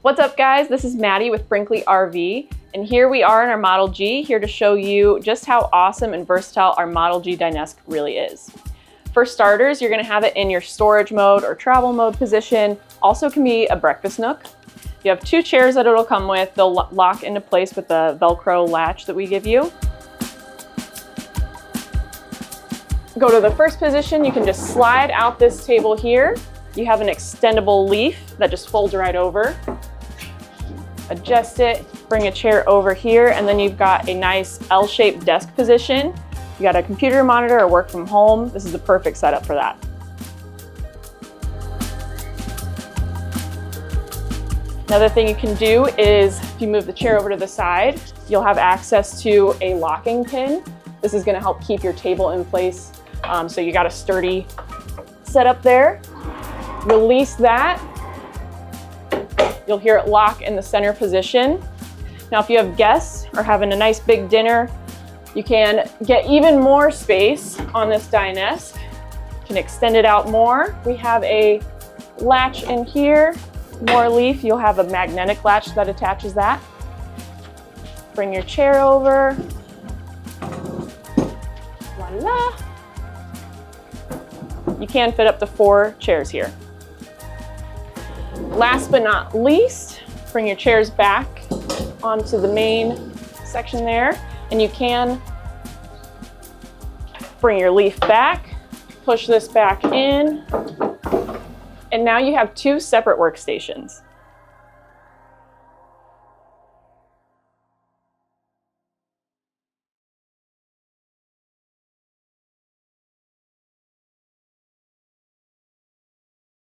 What's up, guys? This is Maddie with Brinkley RV, and here we are in our Model G, here to show you just how awesome and versatile our Model G Dinesk really is. For starters, you're going to have it in your storage mode or travel mode position. Also can be a breakfast nook. You have 2 chairs that it'll come with. They'll lock into place with the Velcro latch that we give you. Go to the first position, you can just slide out this table here. You have an extendable leaf that just folds right over. Adjust it, bring a chair over here, and then you've got a nice L-shaped desk position. You got a computer monitor or work from home. This is the perfect setup for that. Another thing you can do is if you move the chair over to the side, you'll have access to a locking pin. This is going to help keep your table in place, so you got a sturdy setup there. Release that. You'll hear it lock in the center position. Now, if you have guests or having a nice big dinner, you can get even more space on this Dinesk. You can extend it out more. We have a latch in here, more leaf. You'll have a magnetic latch that attaches that. Bring your chair over. Voila. You can fit up to 4 chairs here. Last but not least, bring your chairs back onto the main section there, and you can bring your leaf back, push this back in, and now you have 2 separate workstations.